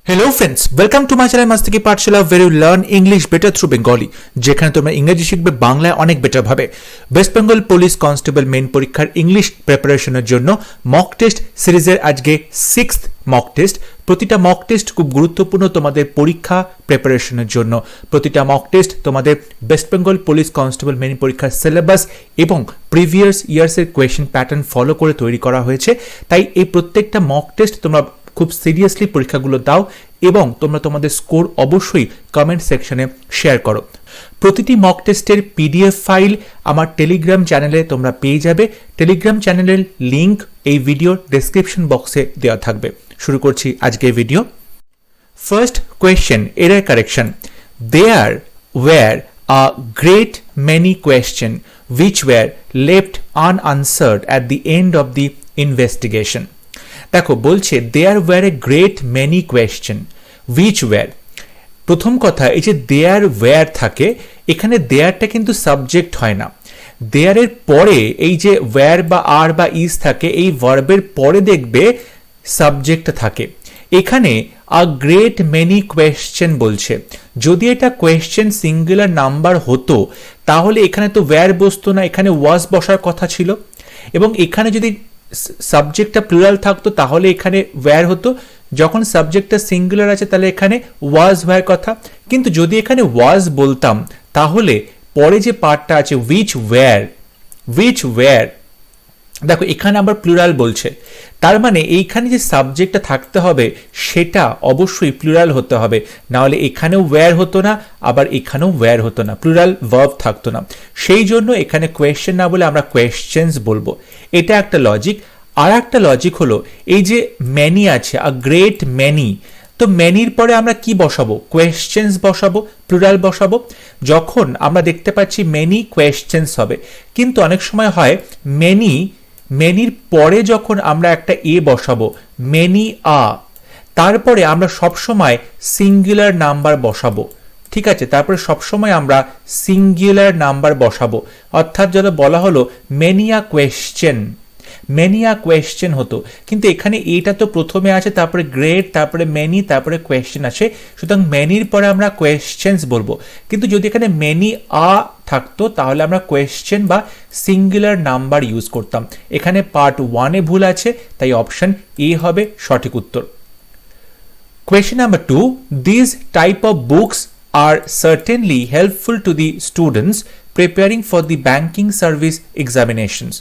Hello friends, welcome to my channel master কি পাঠশালা where you learn English better through Bengali, যেখানে তোমরা ইংরেজি শিখবে বাংলায় অনেক বেটার ভাবে। West Bengal police constable main পরীক্ষার ইংলিশ প্রিপারেশনের জন্য মক টেস্ট সিরিজের আজকে 6th মক টেস্ট। প্রতিটা মক টেস্ট খুব গুরুত্বপূর্ণ তোমাদের পরীক্ষা প্রিপারেশনের জন্য। প্রতিটা মক টেস্ট তোমাদের West Bengal police constable main পরীক্ষার সিলেবাস এবং প্রিভিয়াস ইয়ার্সের কোয়েশ্চেন প্যাটার্ন ফলো করে তৈরি করা হয়েছে। তাই এই প্রত্যেকটা মক টেস্ট তোমরা খুব সিরিয়াসলি পরীক্ষাগুলো দাও এবং তোমরা তোমাদের স্কোর অবশ্যই কমেন্ট সেকশনে শেয়ার করো। প্রতিটি মক টেস্টের পিডিএফ ফাইল আমার টেলিগ্রাম চ্যানেলে তোমরা পেয়ে যাবে। টেলিগ্রাম চ্যানেলের লিংক এই ভিডিওর ডেসক্রিপশন বক্সে দেওয়া থাকবে। শুরু করছি আজকের video. First question, error correction. There were a great many question which were left unanswered at the end of the investigation. দেখো বলছে there were a great many question which were. প্রথম কথা, এই যে দেয়ার ওয়্যার থাকে, এখানে দেয়ারটা কিন্তু সাবজেক্ট হয় না। দেয়ারের পরে এই যে ওয়্যার বা আর বা ইজ থাকে, এই ভার্বের পরে দেখবে সাবজেক্ট থাকে। এখানে আ গ্রেট মেনি কোয়েশ্চেন বলছে। যদি এটা কোয়েশ্চেন সিঙ্গুলার নাম্বার হতো তাহলে এখানে তো ওয়্যার বসতো না, এখানে ওয়াজ বসার কথা ছিল। এবং এখানে যদি সাবজেক্টটা প্লুরাল থাকতো তাহলে এখানে ওয়্যার হতো। যখন সাবজেক্টটা সিঙ্গুলার আছে তাহলে এখানে ওয়াজ হওয়ার কথা। কিন্তু যদি এখানে ওয়াজ বলতাম তাহলে পরে যে পার্টটা আছে উইচ ওয়্যার, দেখো এখানে আবার প্লুরাল বলছে। তার মানে এইখানে যে সাবজেক্টটা থাকতে হবে সেটা অবশ্যই প্লুরাল হতে হবে, না হলে এখানেও ওয়্যার হতো না, আবার এখানেও ওয়্যার হতো না, প্লুরাল ভার্ব থাকতো না। সেই জন্য এখানে কোয়েশ্চেন না বলে আমরা কোয়েশ্চেন্স বলবো। এটা একটা লজিক। আর একটা লজিক হলো এই যে ম্যানি আছে, আ গ্রেট ম্যানি, তো ম্যানির পরে আমরা কি বসাবো? কোয়েশ্চেন্স বসাবো, প্লুরাল বসাবো। যখন আমরা দেখতে পাচ্ছি মেনি কোয়েশ্চেন্স হবে, কিন্তু অনেক সময় হয় মেনির পরে যখন আমরা একটা এ বসাবো, মেনি আ, তারপরে আমরা সবসময় সিঙ্গুলার নাম্বার বসাবো। ঠিক আছে, তারপরে সবসময় আমরা সিঙ্গুলার নাম্বার বসাবো। অর্থাৎ যেটা বলা হলো মেনি আ কোয়েশ্চেন হতো, কিন্তু এখানে এটা তো প্রথমে আছে, তারপরে গ্রেট, তারপরে মেনি, তারপরে কোয়েশ্চেন আছে। সুতরাং মেনির পরে আমরা কোয়েশ্চেন্স বলবো। কিন্তু যদি এখানে মেনি আ থাকতো তাহলে আমরা কোয়েশ্চেন বা সিঙ্গুলার নাম্বার ইউজ করতাম। এখানে পার্ট 1-এ ভুল আছে, তাই অপশন এ হবে সঠিক উত্তর। Question number 2. These type of books are certainly helpful to the students preparing for the banking service examinations.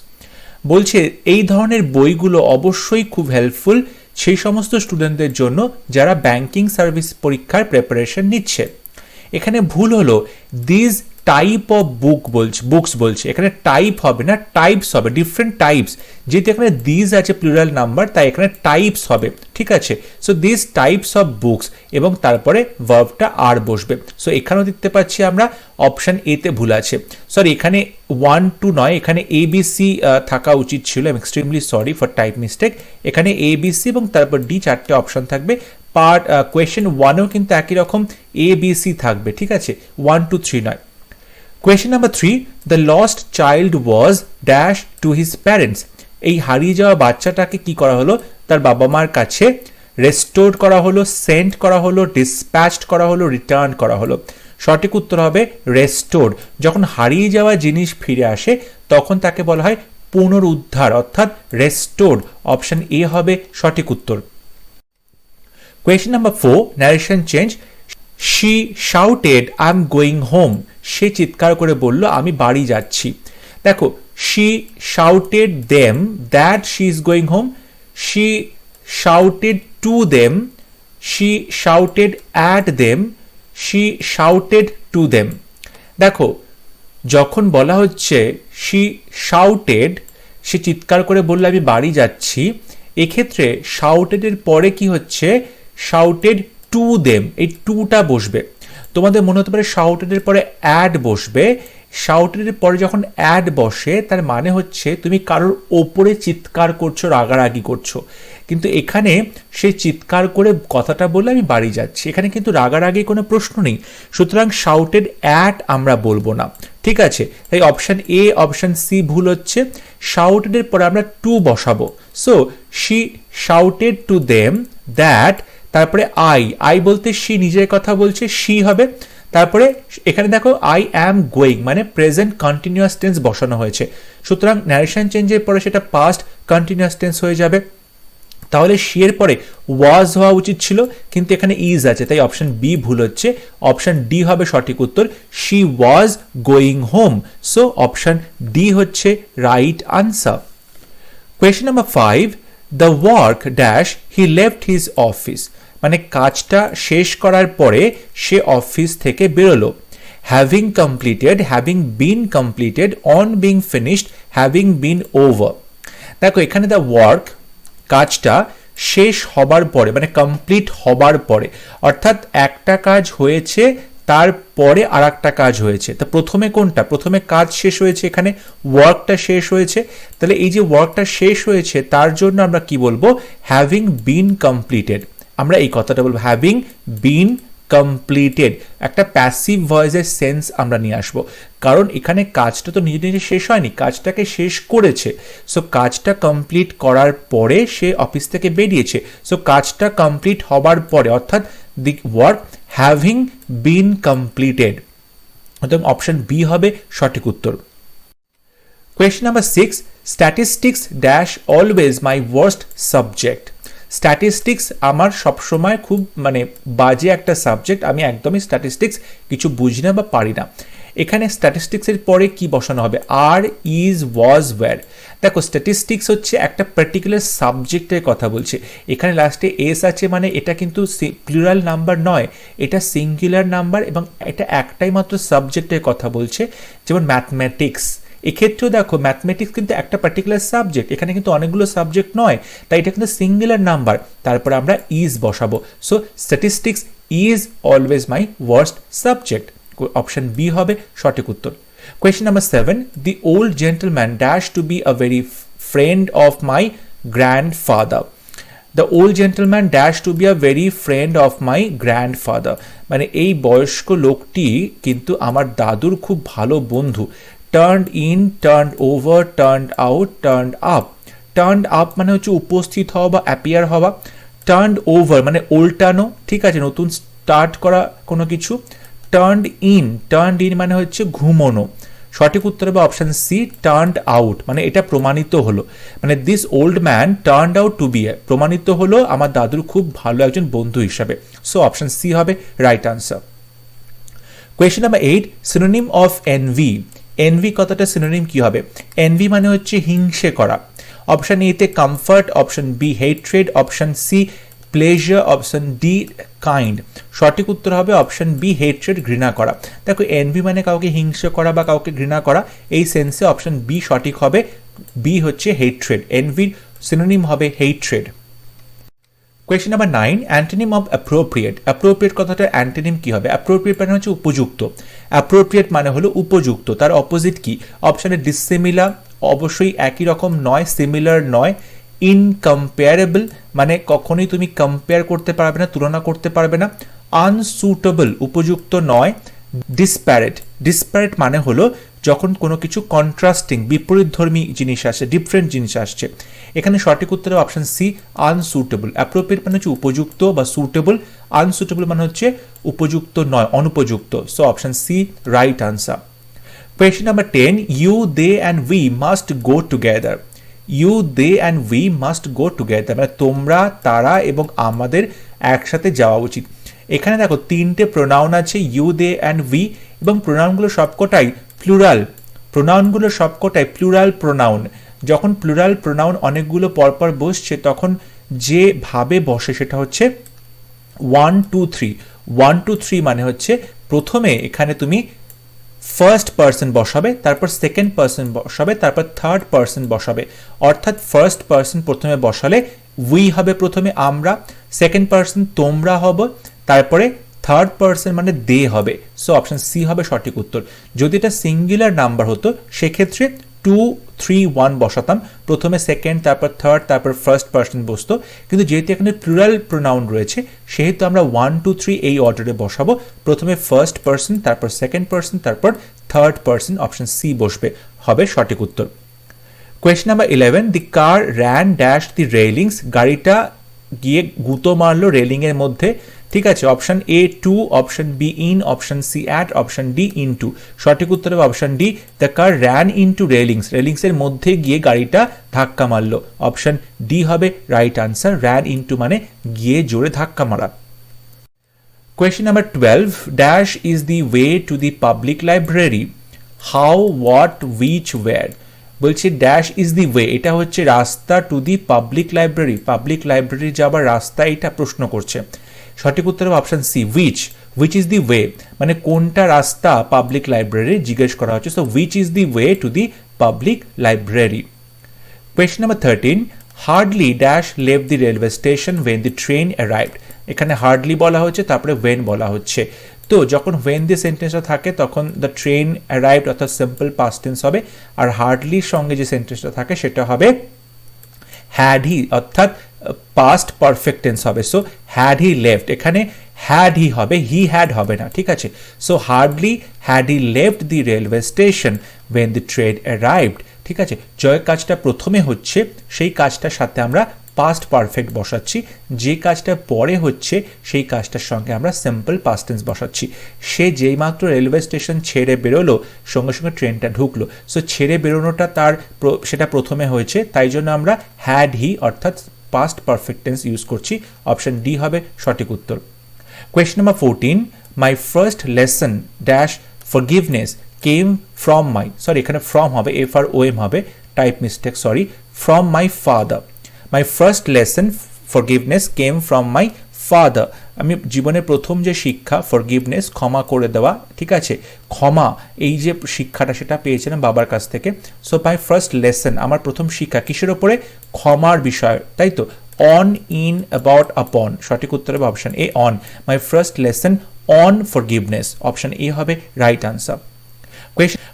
বলছে এই ধরনের বইগুলো অবশ্যই খুব হেল্পফুল সেই সমস্ত স্টুডেন্টদের জন্য যারা ব্যাংকিং সার্ভিস পরীক্ষার প্রিপারেশন নিচ্ছে। এখানে ভুল হলো দিস টাইপ অফ বুকস বলছে, এখানে টাইপ হবে না, টাইপস হবে, ডিফারেন্ট টাইপস। যেহেতু এখানে দিস আছে প্লুরাল নাম্বার, তাই এখানে টাইপস হবে। ঠিক আছে, so this types of books এবং তারপরে ভার্বটা আর বসবে। সো এখানেও দেখতে পাচ্ছি আমরা অপশন এতে ভুল আছে। সরি, এখানে 1, 2 নয়, এখানে ABC থাকা উচিত ছিল। I am extremely sorry for type mistake. এখানে ABC এবং তারপর ডি 4টে অপশন থাকবে। পার্ট কোয়েশ্চেন 1-এও কিন্তু একই রকম ABC থাকবে। ঠিক আছে, 1, 2, 3 নয়। Question number 3. The lost child was dash to his parents. এই হারিয়ে যাওয়া বাচ্চাটাকে কি করা হলো? তার বাবা মার কাছে রেস্টোর করা হলো, সেন্ড করা হলো, ডিসপ্যাচড করা হলো, রিটার্ন করা হলো। সঠিক উত্তর হবে রেস্টোর। যখন হারিয়ে যাওয়া জিনিস ফিরে আসে তখন তাকে বলা হয় পুনরুদ্ধার, অর্থাৎ রেস্টোর। অপশন এ হবে সঠিক উত্তর। Question number 4. Narration change. She shouted, I'm going home. সে চিৎকার করে বলল আমি বাড়ি যাচ্ছি। দেখো, she shouted them that she is going home. She shouted to them. She shouted at them. She shouted to them. দেখো, যখন বলা হচ্ছে she shouted, সে চিৎকার করে বলল আমি বাড়ি যাচ্ছি, এক্ষেত্রে shouted এর পরে কি হচ্ছে? shouted to them, এই টুটা বসবে। তোমাদের মনে হতে পারে শাউটেড এর পরে অ্যাড বসবে। শাউটেড এর পরে যখন অ্যাড বসে তার মানে হচ্ছে তুমি কারোর ওপরে চিৎকার করছো, রাগারাগি করছো। কিন্তু এখানে সে চিৎকার করে কথাটা বললে আমি বাড়ি যাচ্ছি, এখানে কিন্তু রাগারাগি কোনো প্রশ্ন নেই। সুতরাং শাউটেড অ্যাট আমরা বলবো না। ঠিক আছে, তাই অপশন এ, অপশন সি ভুল হচ্ছে। শাউটেড এর পরে আমরা টু বসাবো। So she shouted to them that, তারপরে আই বলতে শি নিজের কথা বলছে, শি হবে। তারপরে এখানে দেখো আই অ্যাম গোয়িং মানে প্রেজেন্ট কন্টিনিউয়াস টেন্স বসানো হয়েছে, সুতরাং ন্যারেশন চেঞ্জের পরে সেটা পাস্ট কন্টিনিউয়াস টেন্স হয়ে যাবে। তাহলে শি এর পরে ওয়াজ হওয়া উচিত ছিল, কিন্তু এখানে ইজ আছে, তাই অপশন বি ভুল হচ্ছে, অপশন ডি হবে সঠিক উত্তর, she was going home. So option D হচ্ছে right answer. Question number 5, the work dash he left his office মানে কাজটা শেষ করার পরে সে অফিস থেকে বেরোলো। Having completed, having been completed, on being finished, having been over. দেখো এখানে দ্য ওয়ার্ক কাজটা শেষ হবার পরে মানে কমপ্লিট হবার পরে, অর্থাৎ একটা কাজ হয়েছে তারপরে আর একটা কাজ হয়েছে। তা প্রথমে কোনটা? প্রথমে কাজ শেষ হয়েছে, এখানে ওয়ার্কটা শেষ হয়েছে। তাহলে এই যে ওয়ার্কটা শেষ হয়েছে তার জন্য আমরা কি বলবো? Having been completed. আমরা এই কথাটা বলবো হ্যাভিং বিন কমপ্লিটেড। একটা প্যাসিভ ভয়েসের সেন্স আমরা নিয়ে আসবো, কারণ এখানে কাজটা তো নিজে নিজে শেষ হয়নি, কাজটাকে শেষ করেছে। সো কাজটা কমপ্লিট করার পরে সে অফিস থেকে বেরিয়েছে। সো কাজটা কমপ্লিট হবার পরে, অর্থাৎ the work having been completed. অর্থাৎ অপশন বি হবে সঠিক উত্তর। Question number 6, statistics dash always my worst subject. Statistics আমার সবসময় খুব মানে বাজে একটা সাবজেক্ট, আমি একদমই স্ট্যাটিস্টিক্স কিছু বুঝি না বা পারি না। এখানে স্ট্যাটিস্টিক্সের পরে কি বসানো হবে? আর, ইজ, ওয়াজ, ওয়্যার। দেখো স্ট্যাটিস্টিক্স হচ্ছে একটা পার্টিকুলার সাবজেক্টের কথা বলছে, এখানে লাস্টে এস আছে মানে এটা কিন্তু প্লুরাল নাম্বার নয়, এটা সিঙ্গুলার নাম্বার এবং এটা একটাই মাত্র সাবজেক্টের কথা বলছে, যেমন ম্যাথমেটিক্স। এক্ষেত্রেও দেখো ম্যাথমেটিক্স কিন্তু একটা পার্টিকুলার সাবজেক্ট, এখানে কিন্তু অনেকগুলো সাবজেক্ট নয়, তাই এটা কিন্তু সিঙ্গুলার নাম্বার, তারপরে আমরা ইজ বসাবো। So statistics is always my worst subject. Option B হবে সঠিক উত্তর। Question number 7, the old gentleman dash to be a very friend of my grandfather. The old gentleman dash to be a very friend of my grandfather মানে এই বয়স্ক লোকটি কিন্তু আমার দাদুর খুব ভালো বন্ধু। Turned in, turned over, turned out, turned up. Turned up মানে হচ্ছে উপস্থিত হওয়া বা অ্যাপিয়ার হওয়া। টার্নড ওভার মানে উল্টানো, ঠিক আছে, নতুন স্টার্ট করা কোনো কিছু। টার্নড ইন, টার্নড ইন মানে হচ্ছে ঘুমোনো। সঠিক উত্তর হবে অপশন সি, টার্নড আউট মানে এটা প্রমাণিত হলো, মানে this old man turned out to be a, প্রমাণিত হলো আমার দাদুর খুব ভালো একজন বন্ধু হিসাবে। সো অপশন সি হবে right answer. Question number 8, synonym of envy. Envy কথাটা সিনোনিম কি হবে? এনভি মানে হচ্ছে হিংসে করা। অপশন এ তে comfort, option B hatred, option C pleasure, option D kind. সঠিক উত্তর হবে অপশন বি হেট্রেড, ঘৃণা করা। দেখো এনভি মানে কাউকে হিংসে করা বা কাউকে ঘৃণা করা, এই সেন্সে অপশন বি সঠিক হবে, বি হচ্ছে হেট্রেড। এনভির সিনোনিম হবে hatred. Question number 9, antonym of appropriate. Appropriate কথাটার অ্যান্টোনিম কি হবে? অ্যাপ্রোপ্রিয়েট মানে হচ্ছে উপযুক্ত। অ্যাপ্রোপ্রিয়েট মানে হলো উপযুক্ত, তার অপোজিট কি? অপশানে ডিসিমিলার, অবশ্যই একই রকম নয়, সিমিলার নয়। ইনকম্পেয়ারেবল মানে কখনোই তুমি কম্পেয়ার করতে পারবে না, তুলনা করতে পারবে না। আনসুটেবল উপযুক্ত নয়। ডিসপ্যারেট, ডিসপ্যারেট মানে হলো যখন কোনো কিছু কন্ট্রাস্টিং বিপরীতধর্মী জিনিস আসছে, ডিফারেন্ট জিনিস আসছে। এখানে সঠিক উত্তর অপশন সি, আনসুটেবল। অ্যাপ্রোপ্রিয়েট মানে হচ্ছে উপযুক্ত বা সুটেবল, আনসুটেবল মানে হচ্ছে উপযুক্ত নয়, অনুপযুক্ত। So option C right answer. Question number 10, you, they and we must go together. You, they and we must go together মানে তোমরা, তারা এবং আমাদের একসাথে যাওয়া উচিত। এখানে দেখো তিনটে প্রোনাউন আছে, ইউ, দে অ্যান্ড উই, এবং প্রোনাউনগুলো সবকটাই প্লুরাল। প্রোনাউনগুলো সবকটাই প্লুরাল প্রোনাউন। যখন প্লুরাল প্রোনাউন অনেকগুলো পরপর বসছে তখন যেভাবে বসে সেটা হচ্ছে 1 2 3। 1 2 3 মানে হচ্ছে প্রথমে এখানে তুমি ফার্স্ট পার্সন বসাবে, তারপর সেকেন্ড পার্সন বসাবে, তারপর থার্ড পার্সন বসাবে। অর্থাৎ ফার্স্ট পার্সন প্রথমে বসালে উই হবে প্রথমে আমরা, সেকেন্ড পার্সন তোমরা হবে, তারপরে থার্ড পার্সন মানে দে হবে। সো অপশন সি হবে সঠিক উত্তর। যদি এটা সিঙ্গুলার নাম্বার হতো সেক্ষেত্রে 2 3 1 বসাতাম, প্রথমে সেকেন্ড, তারপর থার্ড, তারপর ফার্স্ট পার্সন বসতো। কিন্তু যেহেতু এখানে প্লুরাল প্রোনাউন রয়েছে সেহেতু আমরা 1 2 3 এই অর্ডারে বসাবো। প্রথমে ফার্স্ট পার্সন, তারপর সেকেন্ড পার্সন, তারপর থার্ড পার্সন। অপশন সি বসবে, হবে সঠিক উত্তর। কোয়েশ্চেন নাম্বার 11, the car ran dash the railings. গাড়িটা গিয়ে গুঁতো মারলো রেলিং এর মধ্যে, ঠিক আছে। Option A to, option B in, option C at, option D into. সঠিক উত্তর হবে option D, the car ran into railings, রেলিংসের মধ্যে গিয়ে গাড়িটা ধাক্কা মারলো। অপশন ডি হবে রাইট আনসার, র্যান ইনটু মানে গিয়ে জোরে ধাক্কা মারা। Question number 12, dash is the way to the public library. How, what, which, where? বলছি ড্যাশ ইজ দি ওয়ে, এটা হচ্ছে রাস্তা to the public library, public library যাবার রাস্তা, এটা প্রশ্ন করছে। সঠিক উত্তর হবে option C, which is the way, মানে কোনটা রাস্তা পাবলিক লাইব্রেরি জিজ্ঞেস করা হচ্ছে। So which is the way to the public library. Question number 13, hardly dash left the railway station when the train arrived. এখানে হার্ডলি বলা হচ্ছে, তারপরে ওয়েন বলা হচ্ছে। তো যখন ওয়েন দিয়ে সেন্টেন্সটা থাকে তখন দ্য ট্রেন অ্যারাইভড অর্থাৎ সিম্পল পাস্ট টেন্স হবে, আর হার্ডলির সঙ্গে যে সেন্টেন্সটা থাকে সেটা হবে হ্যাড হি অর্থাৎ পাস্ট পারফেক্ট টেন্স হবে। সো হ্যাড হি লেফট, এখানে হ্যাড হি হবে, হি হ্যাড হবে না, ঠিক আছে। So hardly had he left the railway station when the train arrived, ঠিক আছে। যে কাজটা প্রথমে হচ্ছে সেই কাজটার সাথে আমরা পাস্ট পারফেক্ট বসাচ্ছি, যে কাজটা পরে হচ্ছে সেই কাজটার সঙ্গে আমরা সিম্পল পাস্ট টেন্স বসাচ্ছি। সে যেই মাত্র রেলওয়ে স্টেশন ছেড়ে বেরোলো সঙ্গে সঙ্গে ট্রেনটা ঢুকলো, সো ছেড়ে বেরোনোটা তার সেটা প্রথমে হয়েছে, তাই জন্য আমরা হ্যাড হি অর্থাৎ পাস্ট পারফেক্ট টেন্স ইউজ করছি। অপশন ডি হবে সঠিক উত্তর। Question number 14, my first lesson dash forgiveness came from my, sorry এখানে ফ্রম হবে, এফ আর ও এম হবে, type mistake sorry, from my father. My first lesson forgiveness came from my father, আমি জীবনের প্রথম যে শিক্ষা ফরগিভনেস ক্ষমা করে দেওয়া, ঠিক আছে, ক্ষমা, এই যে শিক্ষাটা সেটা পেয়েছিলাম বাবার কাছ থেকে। সো মাই ফার্স্ট লেসন, আমার প্রথম শিক্ষা কিসের ওপরে, ক্ষমার বিষয়, তাই তো। অন, ইন, অ্যাবাউট, আপন, সঠিক উত্তর হবে option A on. My first lesson on forgiveness, option A হবে right answer.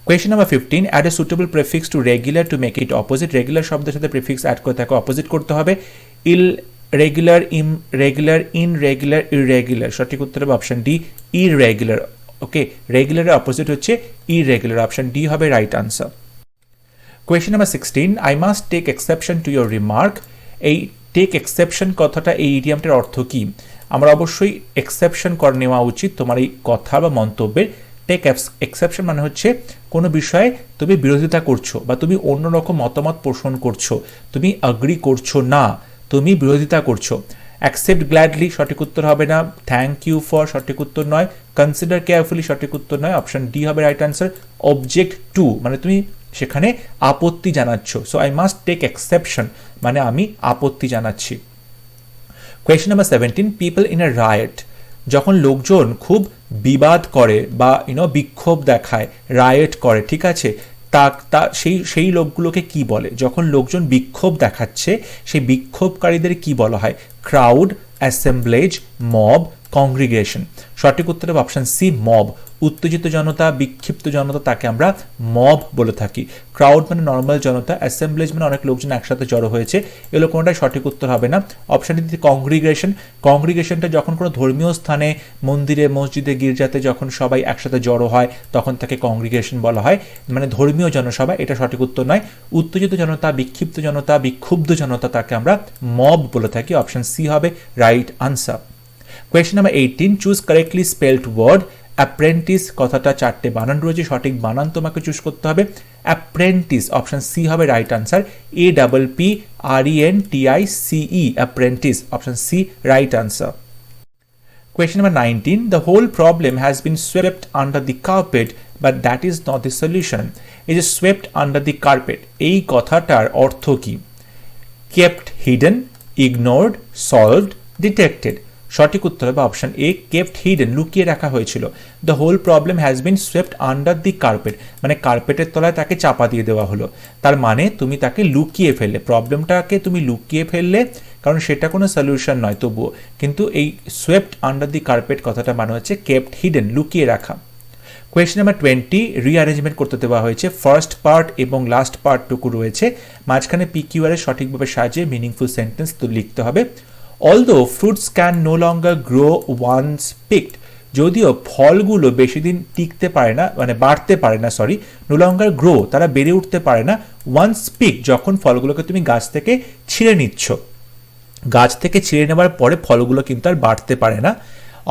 Question number 15, add a suitable prefix to regular to make it opposite. Regular শব্দের সাথে prefix add করে তাকে অপোজিট করতে হবে। irregular, irregular, irregular, irregular, সঠিক উত্তর হবে অপশন ডি irregular। ওকে, রেগুলারের অপোজিট হচ্ছে irregular, অপশন ডি হবে right answer. Question number 16, I must take exception to your remark. এই টেক এক্সেপশন কথাটা, এই ইডিয়ামটার অর্থ কি? আমরা অবশ্যই এক্সেপশন করে নেওয়া উচিত তোমার এই কথা বা মন্তব্যের। টেক এক্সেপশন মানে হচ্ছে কোনো বিষয়ে তুমি বিরোধিতা করছো বা তুমি অন্যরকম মতামত পোষণ করছো, তুমি অ্যাগ্রি করছো না, তুমি বিরোধিতা করছো। অ্যাকসেপ্ট গ্ল্যাডলি সঠিক উত্তর হবে না, থ্যাংক ইউ ফর সঠিক উত্তর নয়, কনসিডার কেয়ারফুলি সঠিক উত্তর নয়, অপশন ডি হবে রাইট আনসার। অবজেক্ট টু মানে তুমি সেখানে আপত্তি জানাচ্ছ। So I must take exception মানে আমি আপত্তি জানাচ্ছি। Question number 17, people in a riot, যখন লোকজন খুব বিবাদ করে বা বিক্ষোভ দেখায়, রায়ট করে, ঠিক আছে, তা সেই লোকগুলোকে কি বলে? যখন লোকজন বিক্ষোভ দেখাচ্ছে সেই বিক্ষোভকারীদের কি বলা হয়? Crowd, অ্যাসেম্বলেজ, mob, congregation. সঠিক উত্তর হবে অপশন সি মব। উত্তেজিত জনতা, বিক্ষিপ্ত জনতা তাকে আমরা মব বলে থাকি। ক্রাউড মানে নর্মাল জনতা, অ্যাসেম্বলেজ মানে অনেক লোকজন একসাথে জড়ো হয়েছে, এগুলো কোনোটাই সঠিক উত্তর হবে না। Option D congregation. কংগ্রিগেশনটা যখন কোনো ধর্মীয় স্থানে, মন্দিরে, মসজিদে, গির্জাতে যখন সবাই একসাথে জড়ো হয় তখন তাকে কংগ্রিগেশন বলা হয়, মানে ধর্মীয় জনসভা, এটা সঠিক উত্তর নয়। উত্তেজিত জনতা, বিক্ষিপ্ত জনতা, বিক্ষুব্ধ জনতা তাকে আমরা মব বলে থাকি, অপশন সি হবে right answer. Question number 18, choose correctly spelled word. Apprentice কথাটা চারটে বানান রয়েছে, সঠিক বানান তোমাকে চুজ করতে হবে। অ্যাপ্রেন্টিস, অপশন সি হবে right answer. APPRENTICE, apprentice, option C right answer. Question number 19, the whole problem has been swept under the carpet but that is not the solution. এই যে swept under the carpet, এই কথাটার অর্থ কি? kept hidden, ignored, solved, detected। সঠিক উত্তর হবে option A kept hidden, লুকিয়ে রাখা হয়েছিল। The whole problem has been swept under the carpet মানে কার্পেটের তলায় তাকে চাপা দিয়ে দেওয়া হলো, তার মানে তুমি তাকে লুকিয়ে ফেললে, প্রবলেমটাকে তুমি লুকিয়ে ফেললে, কারণ সেটা কোনো সলিউশন নয় তবুও, কিন্তু এই সোয়েপ্ট আন্ডার দি কার্পেট কথাটা মানে হচ্ছে কেপ্ট হিডেন, লুকিয়ে রাখা। কোয়েশ্চন নাম্বার 20, রিঅ্যারেঞ্জমেন্ট করতে দেওয়া হয়েছে, ফার্স্ট পার্ট এবং লাস্ট পার্টটুকু রয়েছে, মাঝখানে পিকিউআর এর সঠিকভাবে সাজিয়ে মিনিংফুল সেন্টেন্স লিখতে হবে। Although fruits can no longer grow once picked, যদিও ফলগুলো বেশি দিন টিকতে পারে না, মানে বাড়তে পারে না, সরি, no longer grow তারা বেড়ে উঠতে পারে না, once picked যখন ফলগুলোকে তুমি গাছ থেকে ছিঁড়ে নিচ্ছ। গাছ থেকে ছিঁড়ে নেওয়ার পরে ফলগুলো কিন্তু আর বাড়তে পারে না।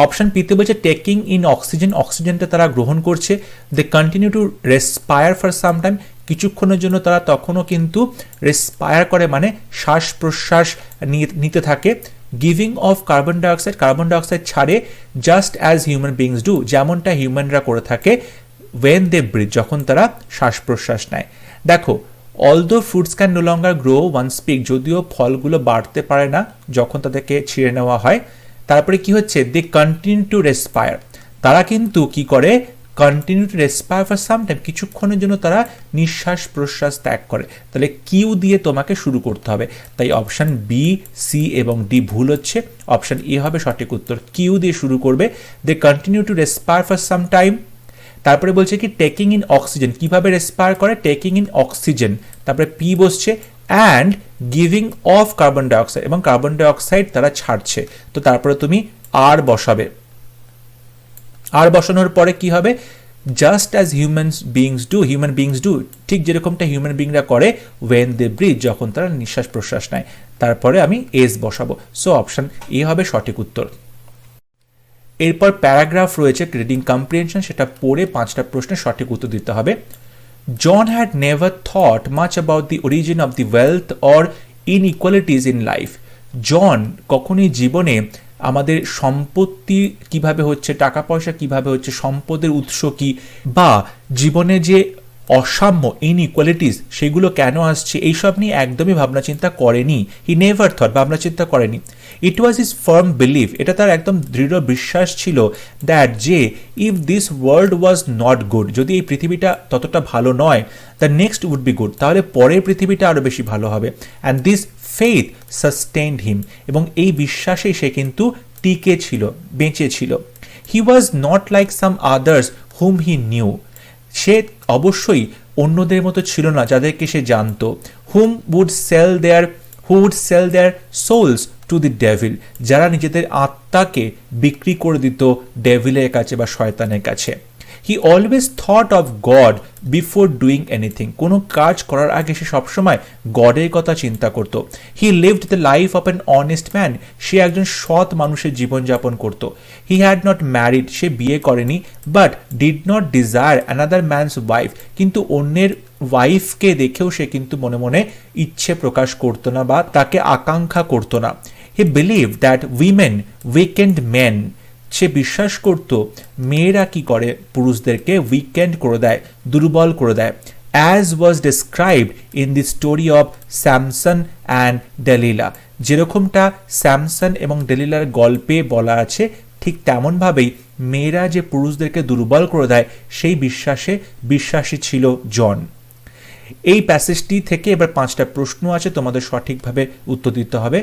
অপশন পিতে বলছে টেকিং ইন অক্সিজেন, অক্সিজেনটা তারা গ্রহণ করছে। They continue to respire for some time, কিছুক্ষণের জন্য তারা তখনও কিন্তু রেসপায়ার করে, মানে শ্বাস প্রশ্বাস নিতে থাকে। Giving off carbon dioxide, carbon dioxide ছাড়ে just as human beings do, যেমনটা হিউম্যানরা করে থাকে ওয়েন দে ব্রিথ, যখন তারা শ্বাস প্রশ্বাস নেয়। দেখো, although fruits can no longer grow once pick, যদিও ফলগুলো বাড়তে পারে না যখন তাদেরকে ছিঁড়ে নেওয়া হয়। তারপরে কি হচ্ছে, দে কন্টিনিউ টু রেসপায়ার, তারা কিন্তু কি করে, continue to respire for some time, কিছুক্ষণের জন্য তারা নিঃশ্বাস প্রশ্বাস ত্যাগ করে। তাহলে কিউ দিয়ে তোমাকে শুরু করতে হবে, তাই অপশন বি, সি এবং ডি ভুল হচ্ছে। অপশন এ হবে সঠিক উত্তর, কিউ দিয়ে শুরু করবে। They continue to respire for some time. তারপরে বলছে কি টেকিং ইন অক্সিজেন, কিভাবে রেসপায়ার করে, টেকিং ইন অক্সিজেন। তারপরে পি বসছে and giving off carbon dioxide, এবং কার্বন ডাইঅক্সাইড তারা ছাড়ছে। তো তারপরে তুমি আর বসাবে, আর বসানোর পরে কি হবে, just as human beings do, ঠিক যেরকমটা হিউম্যান বিংরা করে ওয়েন দে ব্রিথ, যখন তারা নিঃশ্বাস প্রশ্বাস নেয়। তারপরে আমি এস বসাবো। সো অপশন এ হবে সঠিক উত্তর। এরপর প্যারাগ্রাফ রয়েছে রিডিং কম্প্রিহেনশন, সেটা পড়ে 5টা প্রশ্নের সঠিক উত্তর দিতে হবে। John had never thought much about the origin of the wealth or inequalities in life. John কখনই জীবনে আমাদের সম্পত্তি কিভাবে হচ্ছে, টাকা পয়সা কিভাবে হচ্ছে, সম্পদের উৎস কি, বা জীবনে যে অসাম্য ইনইকুয়ালিটিস সেগুলো কেন আসছে, এইসব নিয়ে একদমই ভাবনা চিন্তা করেনি। হি নেভার থট, ভাবনা চিন্তা করেনি। It was his firm belief, এটা তার একদম দৃঢ় বিশ্বাস ছিল, দ্যাট যে if this world was not good, যদি এই পৃথিবীটা ততটা ভালো নয়, the next would be good, তাহলে পরের পৃথিবীটা আরও বেশি ভালো হবে। And this faith sustained him, এবং এই বিশ্বাসেই সে কিন্তু টিকে ছিল, বেঁচে ছিল। He was not like some others whom he knew, সে অবশ্যই অন্যদের মতো ছিল না যাদেরকে সে জানতো। Who would sell their souls to the devil, যারা নিজেদের আত্মাকে বিক্রি করে দিত ডেভিলের কাছে বা শয়তানের কাছে। He always thought of god before doing anything, কোনো কাজ করার আগে সে সবসময় গডের কথা চিন্তা করত। He lived the life of an honest man, সে একজন সৎ মানুষের জীবনযাপন করত। হি হ্যাড নট ম্যারিড, সে বিয়ে করেনি, but did not desire another man's wife, কিন্তু অন্যের ওয়াইফকে দেখেও সে কিন্তু মনে মনে ইচ্ছে প্রকাশ করতো না বা তাকে আকাঙ্ক্ষা করতো না। He believe that women weakened men, সে বিশ্বাস করত মেয়েরা কি করে, পুরুষদেরকে উইকেন্ড করে দেয়, দুর্বল করে দেয়। As was described in the story of Samson and Delilah, যেরকমটা স্যামসন এবং ডেলিলার গল্পে বলা আছে, ঠিক তেমনভাবেই মেয়েরা যে পুরুষদেরকে দুর্বল করে দেয় সেই বিশ্বাসী ছিল জন। এই প্যাসেজটি থেকে এবার 5টা প্রশ্ন আছে, তোমাদের সঠিকভাবে উত্তর দিতে হবে।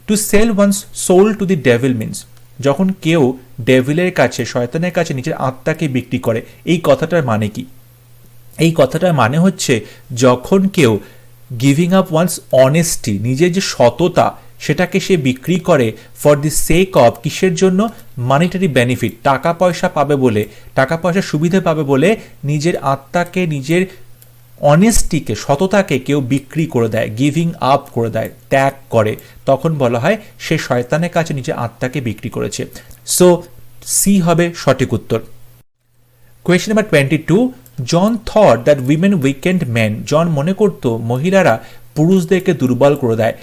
To sell one's soul to the devil means, যখন কেউ ডেভিলের কাছে, শয়তানের কাছে নিজের আত্মাকে বিক্রি করে, এই কথাটার মানে কি? এই কথাটার মানে হচ্ছে যখন কেউ গিভিং আপ ওয়ান্স অনেস্টি, নিজের যে সততা সেটাকে সে বিক্রি করে ফর দি সেক অফ, কিসের জন্য? মানিটারি বেনিফিট, টাকা পয়সা পাবে বলে, টাকা পয়সা সুবিধা পাবে বলে নিজের আত্মাকে, নিজের অনেস্টিকে, সততাকে কেউ বিক্রি করে দেয়, গিভিং আপ করে দেয়, ত্যাগ করে, তখন বলা হয় সে শয়তানের কাছে নিজের আত্মাকে বিক্রি করেছে। সো সি হবে সঠিক উত্তর। Question number 22, John thought that women weakened men, John মনে করত মহিলারা পুরুষদেরকে দুর্বল করে দেয়,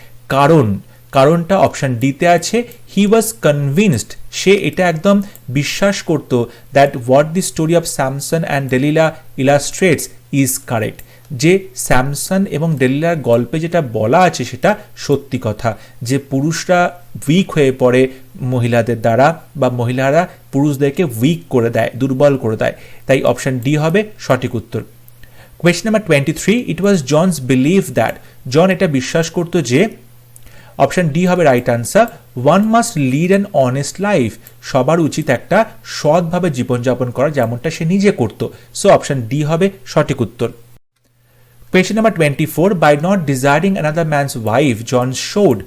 কারণটা অপশন ডিতে আছে। হি ওয়াজ কনভিন্সড, সে এটা একদম বিশ্বাস করত, that what the story of Samson and Delilah illustrates is correct, যে স্যামসন এবং ডেলিলার গল্পে যেটা বলা আছে সেটা সত্যি কথা, যে পুরুষরা উইক হয়ে পড়ে মহিলাদের দ্বারা, বা মহিলারা পুরুষদেরকে উইক করে দেয়, দুর্বল করে দেয়। তাই অপশন ডি হবে সঠিক উত্তর। Question number 23, it was John's believe that, John এটা বিশ্বাস করতো যে, অপশন ডি হবে right answer, one must lead an honest life, সবার উচিত একটা সৎভাবে জীবনযাপন করা, যেমনটা সে নিজে করত। সো অপশন ডি হবে সঠিক উত্তর। Question number 24, by not desiring another man's wife John showed,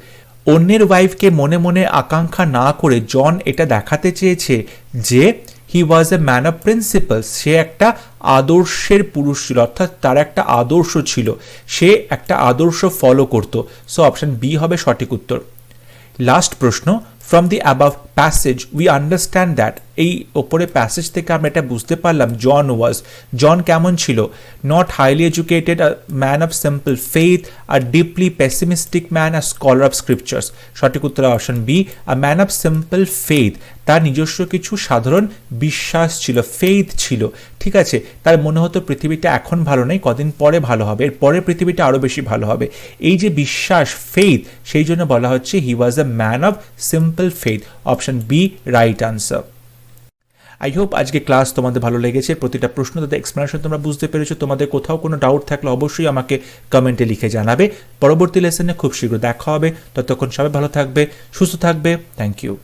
অন্যের ওয়াইফকে মনে মনে আকাঙ্ক্ষা না করে জন এটা দেখাতে চেয়েছে যে হি ওয়াজ এ ম্যান অফ প্রিন্সিপালস, সে একটা আদর্শের পুরুষ ছিল, অর্থাৎ তার একটা আদর্শ ছিল, সে একটা আদর্শ ফলো করত। সো অপশন বি হবে সঠিক উত্তর। লাস্ট প্রশ্ন, from the above passage we understand that, এই ওপরে প্যাসেজ থেকে আমরা এটা বুঝতে পারলাম জন কেমন ছিল, not highly educated, a man of simple faith, a deeply pessimistic man, a scholar of scriptures. সঠিক উত্তর option B, a man of simple faith, তার নিজস্ব কিছু সাধারণ বিশ্বাস ছিল, ফেথ ছিল, ঠিক আছে। তার মনে হতো পৃথিবীটা এখন ভালো নেই, কদিন পরে ভালো হবে, এর পরে পৃথিবীটা আরও বেশি ভালো হবে। এই যে বিশ্বাস, ফেথ, সেই জন্য বলা হচ্ছে he was a man of simple faith. Option B right answer. I hope আজকে ক্লাস তোমাদের ভালো লেগেছে, প্রতিটা প্রশ্ন তাদের এক্সপ্লেনেশন তোমরা বুঝতে পেরেছো। তোমাদের কোথাও কোনো ডাউট থাকলে অবশ্যই আমাকে কমেন্টে লিখে জানাবে। পরবর্তী লেসনে খুব শীঘ্র দেখা হবে, ততক্ষণ সবাই ভালো থাকবে, সুস্থ থাকবে। Thank you.